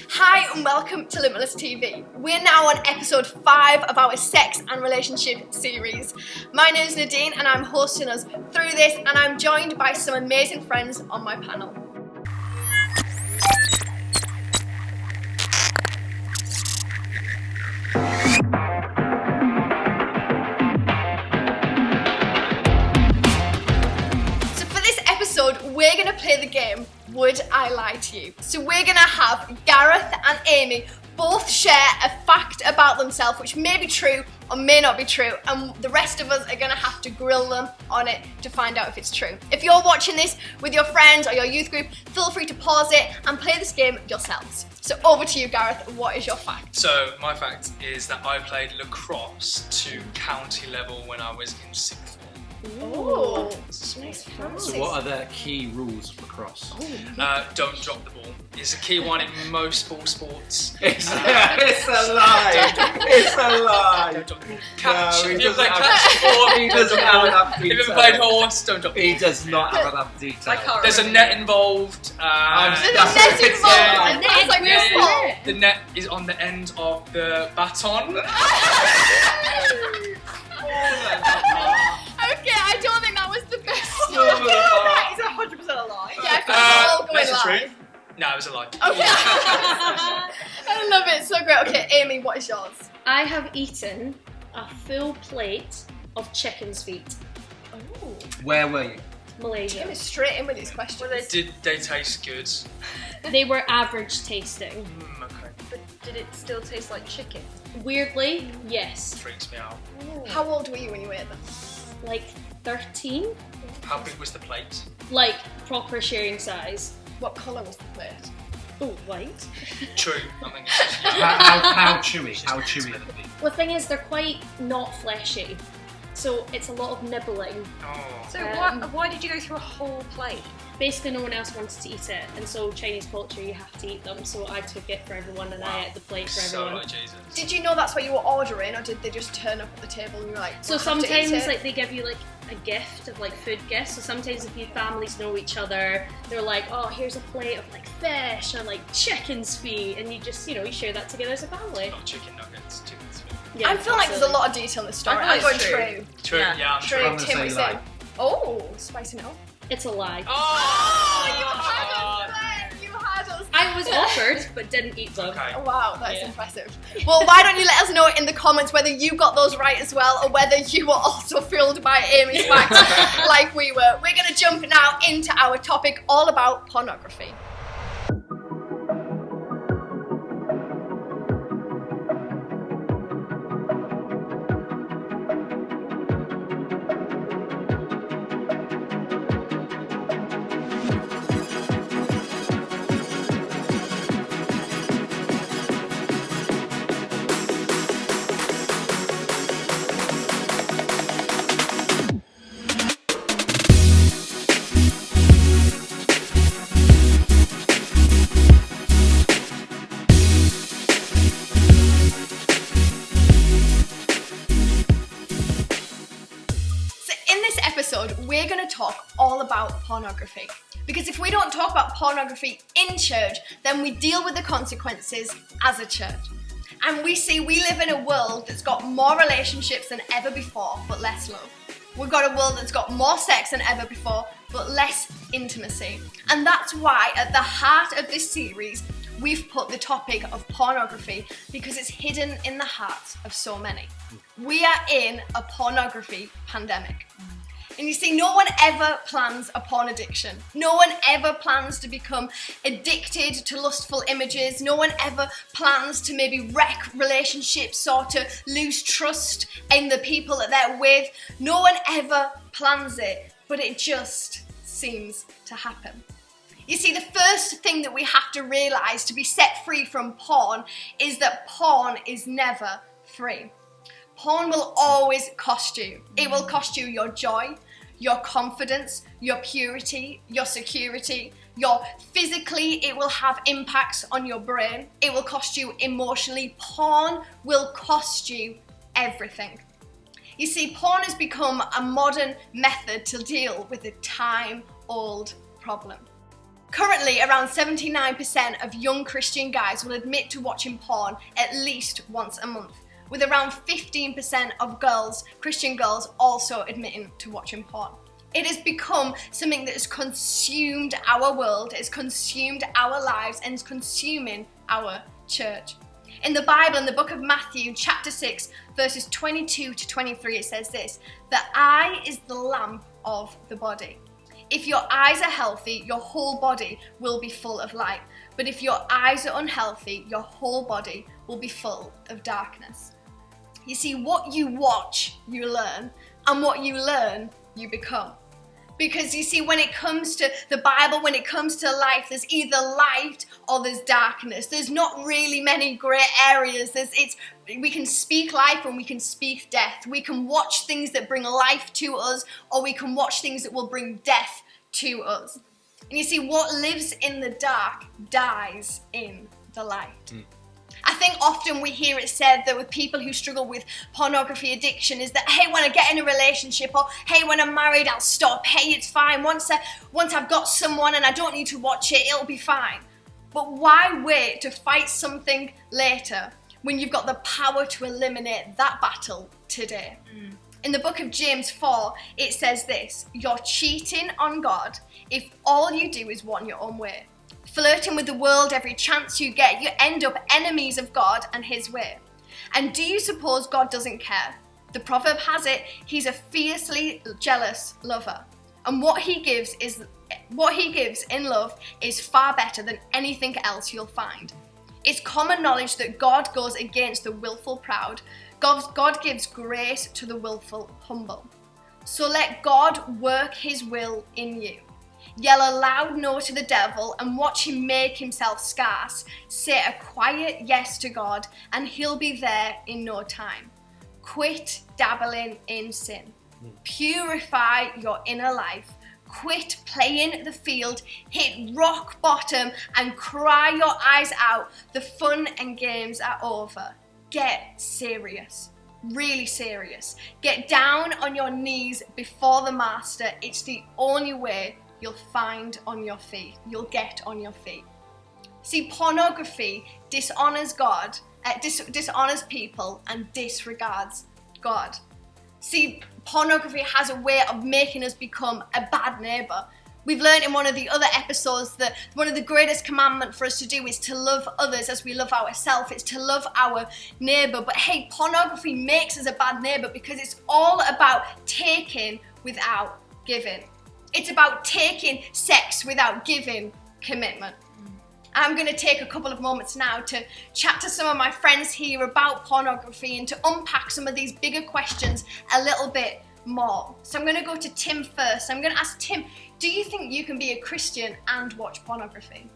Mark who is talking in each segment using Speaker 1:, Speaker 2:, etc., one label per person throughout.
Speaker 1: Hi and welcome to Limitless TV. We're now on episode 5 of our sex and relationship series. My name is Nadine and I'm hosting us through this, and I'm joined by some amazing friends on my panel. So for this episode, we're going to play the game Would I Lie to You? So we're going to have Gareth and Amy both share a fact about themselves which may be true or may not be true, and the rest of us are going to have to grill them on it to find out if it's true. If you're watching this with your friends or your youth group, feel free to pause it and play this game yourselves. So over to you, Gareth. What is your fact?
Speaker 2: So my fact is that I played lacrosse to county level when I was in sixth form.
Speaker 1: Oh, nice fancy.
Speaker 3: So what are the key rules of lacrosse?
Speaker 2: Don't drop the ball. It's a key one in most ball sports.
Speaker 3: It's a lie! It's a lie!
Speaker 2: Don't drop the ball. Catch.
Speaker 3: No,
Speaker 2: If
Speaker 3: he
Speaker 2: you play
Speaker 3: doesn't
Speaker 2: catch sport,
Speaker 3: He doesn't have enough
Speaker 2: if you
Speaker 3: detail.
Speaker 2: ever played horse, don't drop the
Speaker 3: He
Speaker 2: ball.
Speaker 3: does not have enough detail.
Speaker 2: There's a net involved.
Speaker 1: There's a
Speaker 3: That's
Speaker 1: net
Speaker 3: it,
Speaker 1: involved.
Speaker 3: yeah.
Speaker 1: A net, like football.
Speaker 2: The net is on the end of the baton.
Speaker 1: Okay, I don't think that was the best.
Speaker 4: That is 100% a lie.
Speaker 1: Yeah, I think we're all going
Speaker 2: That's the
Speaker 1: live.
Speaker 2: truth. No, it was a lie.
Speaker 1: Okay. I love it, so great. Okay, Amy, what is yours?
Speaker 5: I have eaten a full plate of chicken's feet.
Speaker 1: Oh.
Speaker 3: Where were you?
Speaker 5: Malaysia.
Speaker 1: Amy, straight in with these questions.
Speaker 2: Did they taste good?
Speaker 5: They were average tasting.
Speaker 2: Okay.
Speaker 4: But did it still taste like chicken?
Speaker 5: Weirdly, yes.
Speaker 2: Freaks me out.
Speaker 1: How old were you when you ate them?
Speaker 5: Like 13?
Speaker 2: How big was the plate?
Speaker 5: Like proper sharing size.
Speaker 1: What colour was the plate?
Speaker 5: Oh, white.
Speaker 2: True. I mean, it's just,
Speaker 3: How chewy? How chewy are the feet?
Speaker 5: Well, the thing is, they're quite not fleshy. So it's a lot of nibbling.
Speaker 2: oh.
Speaker 4: So why did you go through a whole plate?
Speaker 5: Basically, no one else wanted to eat it. And so Chinese culture, you have to eat them. So I took it for everyone and I ate the plate for
Speaker 2: So
Speaker 5: everyone.
Speaker 2: like Jesus.
Speaker 1: Did you know that's what you were ordering, or did they just turn up at the table and you were like,
Speaker 5: So
Speaker 1: "We'll have to eat
Speaker 5: sometimes
Speaker 1: it"?
Speaker 5: like they give you like a gift of like food gifts. So sometimes if your families know each other, they're like, oh, here's a plate of like fish or like chicken's feet, and you just, you know, you share that together as a family.
Speaker 2: Not chicken nuggets, chicken's feet.
Speaker 5: Yeah,
Speaker 1: I feel like there's a lot of detail in this story.
Speaker 4: I
Speaker 1: I'm
Speaker 4: thought
Speaker 1: going
Speaker 4: it's
Speaker 1: true.
Speaker 2: True,
Speaker 4: Yeah.
Speaker 2: yeah, I'm
Speaker 1: True,
Speaker 2: sure.
Speaker 3: I'm gonna
Speaker 1: Tim, what
Speaker 3: say
Speaker 1: you
Speaker 3: lie.
Speaker 1: saying? Oh, spicing it up.
Speaker 5: It's a lie.
Speaker 2: Oh,
Speaker 1: You had us there. You had us.
Speaker 5: I was offered but didn't eat them.
Speaker 2: Okay.
Speaker 1: Oh, wow, that's
Speaker 5: Yeah.
Speaker 1: impressive. Well, why don't you let us know in the comments whether you got those right as well, or whether you were also fooled by Amy's facts like we were. We're going to jump now into our topic all about pornography. So in this episode, we're going to talk all about pornography. Because if we don't talk about pornography in church, then we deal with the consequences as a church. And we live in a world that's got more relationships than ever before, but less love. We've got a world that's got more sex than ever before, but less intimacy. And that's why at the heart of this series, we've put the topic of pornography, because it's hidden in the hearts of so many. We are in a pornography pandemic. And you see, no one ever plans a porn addiction. No one ever plans to become addicted to lustful images. No one ever plans to maybe wreck relationships or to lose trust in the people that they're with. No one ever plans it, but it just seems to happen. You see, the first thing that we have to realise to be set free from porn is that porn is never free. Porn will always cost you. It will cost you your joy, your confidence, your purity, your security, physically, it will have impacts on your brain. It will cost you emotionally. Porn will cost you everything. You see, porn has become a modern method to deal with a time-old problem. Currently, around 79% of young Christian guys will admit to watching porn at least once a month, with around 15% of girls, Christian girls, also admitting to watching porn. It has become something that has consumed our world, it's consumed our lives, and is consuming our church. In the Bible, in the book of Matthew, chapter 6, verses 22 to 23, it says this: "The eye is the lamp of the body. If your eyes are healthy, your whole body will be full of light. But if your eyes are unhealthy, your whole body will be full of darkness." You see, what you watch, you learn, and what you learn, you become. Because you see, when it comes to the Bible, when it comes to life, there's either light or there's darkness. There's not really many grey areas. We can speak life and we can speak death. We can watch things that bring life to us, or we can watch things that will bring death to us. And you see, what lives in the dark dies in the light. I think often we hear it said that with people who struggle with pornography addiction is that, hey, when I get in a relationship, or hey, when I'm married, I'll stop. Hey, it's fine. Once I've got someone and I don't need to watch it, it'll be fine. But why wait to fight something later when you've got the power to eliminate that battle today? In the book of James 4, it says this: "You're cheating on God if all you do is want your own way. Flirting with the world every chance you get, you end up enemies of God and his way. And do you suppose God doesn't care? The proverb has it, he's a fiercely jealous lover. And what he gives in love is far better than anything else you'll find. It's common knowledge that God goes against the willful proud. God gives grace to the willful humble. So let God work his will in you. Yell a loud no to the devil and watch him make himself scarce. Say a quiet yes to God and he'll be there in no time. Quit dabbling in sin. Purify your inner life. Quit playing the field, hit rock bottom and cry your eyes out. The fun and games are over. Get serious. Really serious. Get down on your knees before the master. It's the only way you'll find on your feet. You'll get on your feet. See, pornography dishonors God, dishonors people and disregards God. See, pornography has a way of making us become a bad neighbor. We've learned in one of the other episodes that one of the greatest commandments for us to do is to love others as we love ourselves. It's to love our neighbor. But hey, pornography makes us a bad neighbor because it's all about taking without giving. It's about taking sex without giving commitment. I'm going to take a couple of moments now to chat to some of my friends here about pornography and to unpack some of these bigger questions a little bit more. So I'm going to go to Tim first. I'm going to ask Tim, do you think you can be a Christian and watch pornography?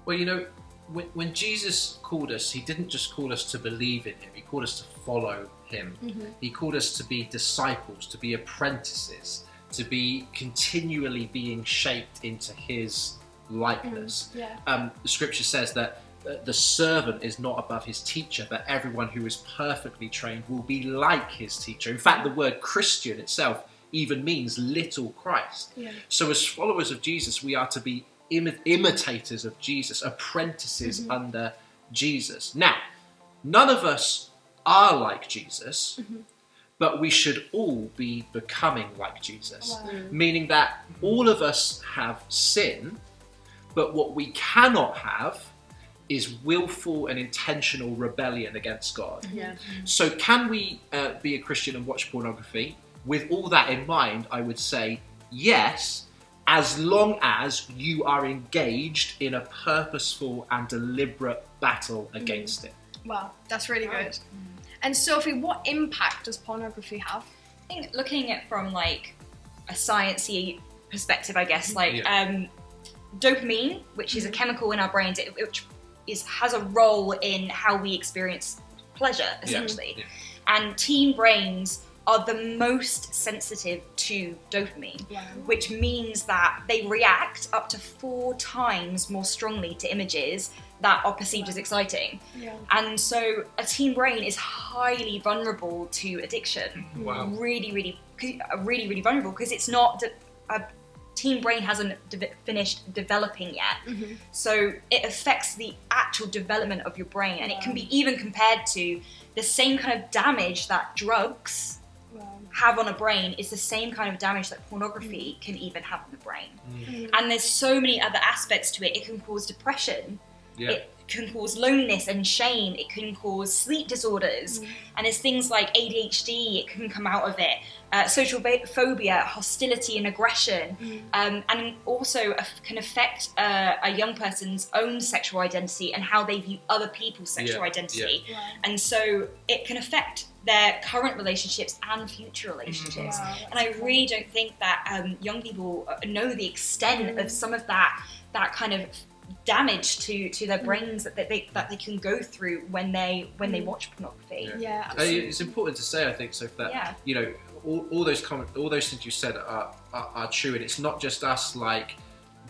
Speaker 3: Well, you know, when Jesus called us, he didn't just call us to believe in him, he called us to follow him. He called us to be disciples, to be apprentices, to be continually being shaped into his likeness. The scripture says that the servant is not above his teacher, but everyone who is perfectly trained will be like his teacher. In fact, the word Christian itself even means little Christ. So as followers of Jesus, we are to be imitators of Jesus, apprentices under Jesus. Now, none of us are like Jesus, but we should all be becoming like Jesus. Meaning that all of us have sin, but what we cannot have is willful and intentional rebellion against God. So can we be a Christian and watch pornography? With all that in mind, I would say yes, as long as you are engaged in a purposeful and deliberate battle against it.
Speaker 1: Wow, that's really good. And Sophie, what impact does pornography have?
Speaker 6: I think looking at it from like a sciencey perspective, I guess, like dopamine, which is a chemical in our brains, which has a role in how we experience pleasure, essentially. And teen brains are the most sensitive to dopamine, which means that they react up to 4 times more strongly to images that are perceived as exciting. And so a teen brain is highly vulnerable to addiction. Really vulnerable, because it's not teen brain hasn't finished developing yet. So it affects the actual development of your brain, and it can be even compared to the same kind of damage that drugs have on a brain is the same kind of damage that pornography can even have on the brain. And there's so many other aspects to it. It can cause depression. It can cause loneliness and shame. It can cause sleep disorders. And there's things like ADHD, it can come out of it. Social phobia, hostility and aggression. And also can affect a young person's own sexual identity and how they view other people's sexual identity. And so it can affect their current relationships and future relationships. And I really don't think that young people know the extent of some of that kind of damage to their brains that they can go through when they watch pornography.
Speaker 3: It's important to say, I think, so that you know all those things you said are true, and it's not just us like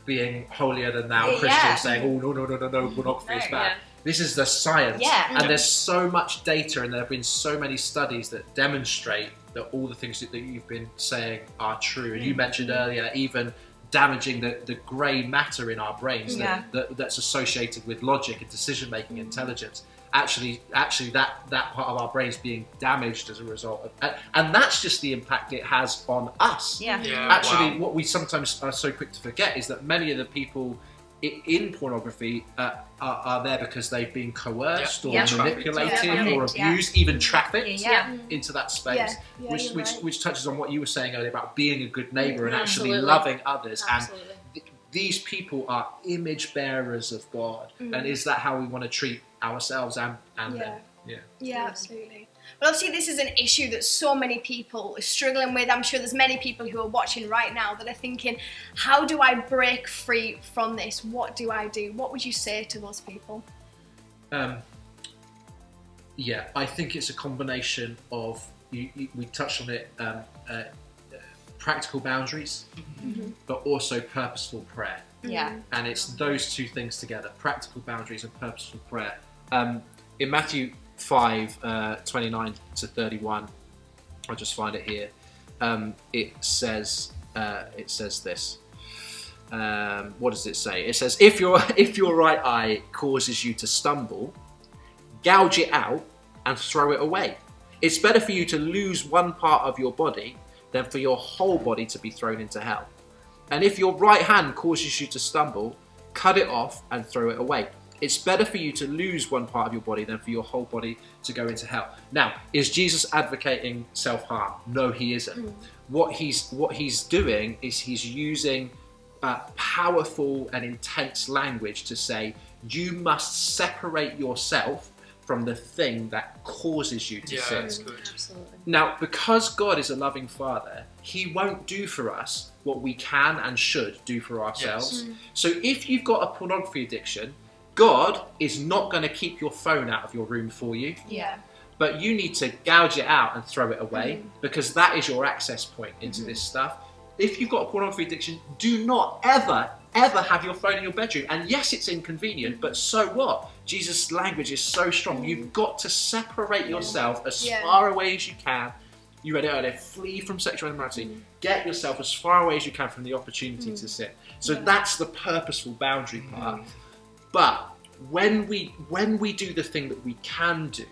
Speaker 3: being holier than thou Christians saying, oh no, pornography is bad. This is the science, and there's so much data, and there have been so many studies that demonstrate that all the things that you've been saying are true. And you mentioned earlier, even damaging the grey matter in our brains that's associated with logic and decision making, intelligence. Actually, that part of our brains being damaged as a result of, and that's just the impact it has on us. What we sometimes are so quick to forget is that many of the people in pornography are there because they've been coerced or manipulated or abused, even trafficked into that space, which touches on what you were saying earlier about being a good neighbour and actually loving others. And these people are image bearers of God, and is that how we want to treat ourselves and them?
Speaker 1: Yeah, absolutely. But obviously this is an issue that so many people are struggling with. I'm sure there's many people who are watching right now that are thinking, how do I break free from this? What do I do? What would you say to those people?
Speaker 3: I think it's a combination of, we touched on it, practical boundaries, but also purposeful prayer. And it's those two things together, practical boundaries and purposeful prayer. In Matthew 5, 29 to 31, I'll just find it here. It says this. What does it say? It says, if your right eye causes you to stumble, gouge it out and throw it away. It's better for you to lose one part of your body than for your whole body to be thrown into hell. And if your right hand causes you to stumble, cut it off and throw it away. It's better for you to lose one part of your body than for your whole body to go into hell. Now, is Jesus advocating self-harm? No, he isn't. What he's doing is he's using powerful and intense language to say, you must separate yourself from the thing that causes you to sin.
Speaker 5: Absolutely.
Speaker 3: Now, because God is a loving Father, he won't do for us what we can and should do for ourselves. So if you've got a pornography addiction, God is not going to keep your phone out of your room for you. But you need to gouge it out and throw it away, because that is your access point into this stuff. If you've got a pornography addiction, do not ever have your phone in your bedroom. And yes, it's inconvenient, but so what? Jesus' language is so strong. You've got to separate yourself as far away as you can. You read it earlier, flee from sexual immorality. Get yourself as far away as you can from the opportunity to sin. So that's the purposeful boundary part. But when we do the thing that we can do,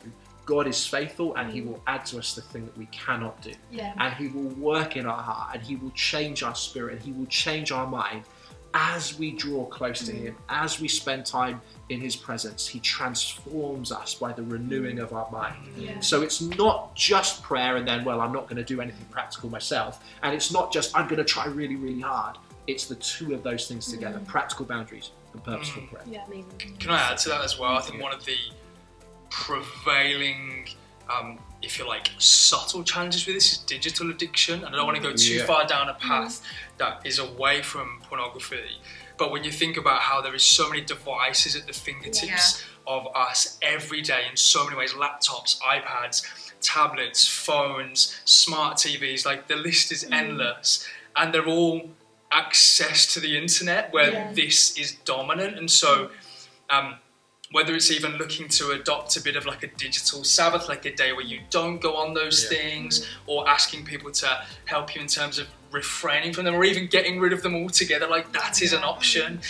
Speaker 3: God is faithful, and he will add to us the thing that we cannot do. And he will work in our heart, and he will change our spirit, and he will change our mind as we draw close to him, as we spend time in his presence. He transforms us by the renewing of our mind. So it's not just prayer and then, well, I'm not going to do anything practical myself. And it's not just, I'm going to try really, really hard. It's the two of those things together, practical boundaries and purposeful prayer.
Speaker 2: Can I add to that as well? I think one of the prevailing, if you like, subtle challenges with this is digital addiction. And I don't want to go too far down a path that is away from pornography. But when you think about how there is so many devices at the fingertips of us every day in so many ways, laptops, iPads, tablets, phones, smart TVs, like the list is endless. And they're all access to the internet where this is dominant. And so whether it's even looking to adopt a bit of like a digital Sabbath, like a day where you don't go on those things, or asking people to help you in terms of refraining from them, or even getting rid of them altogether, like that is an option.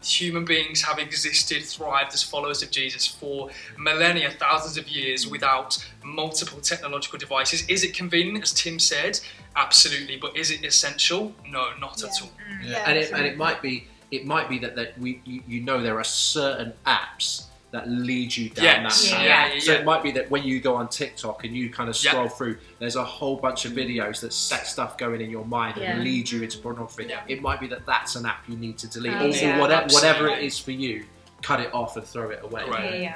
Speaker 2: Human beings have existed, thrived as followers of Jesus for millennia, thousands of years, without multiple technological devices. Is it convenient, as Tim said? Absolutely. But is it essential? No, not at all.
Speaker 3: And it might be that you know there are certain apps that lead you down that path. So it might be that when you go on TikTok and you kind of scroll through, there's a whole bunch of videos that set stuff going in your mind and lead you into pornography. It might be that that's an app you need to delete, or whatever it is for you, cut it off and throw it away.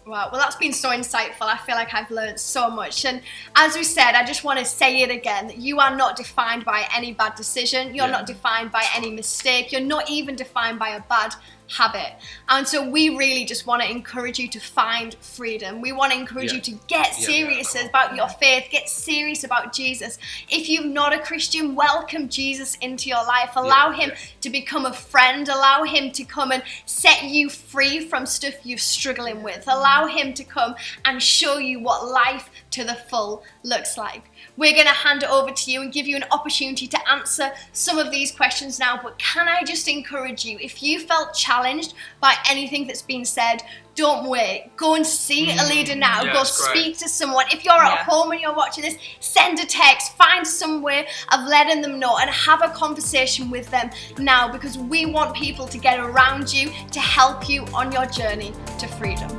Speaker 1: Wow, well that's been so insightful. I feel like I've learned so much. And as we said, I just want to say it again, that you are not defined by any bad decision. You're not defined by any mistake. You're not even defined by a bad habit. And so we really just want to encourage you to find freedom. We want to encourage you to get serious about your faith, get serious about Jesus. If you're not a Christian, welcome Jesus into your life. Allow him to become a friend. Allow him to come and set you free from stuff you're struggling with. Allow him to come and show you what life to the full looks like. We're going to hand it over to you and give you an opportunity to answer some of these questions now. But can I just encourage you, if you felt challenged by anything that's been said, don't wait. Go and see a leader now. Go speak to someone. If you're at home and you're watching this, send a text. Find some way of letting them know and have a conversation with them now, because we want people to get around you to help you on your journey to freedom.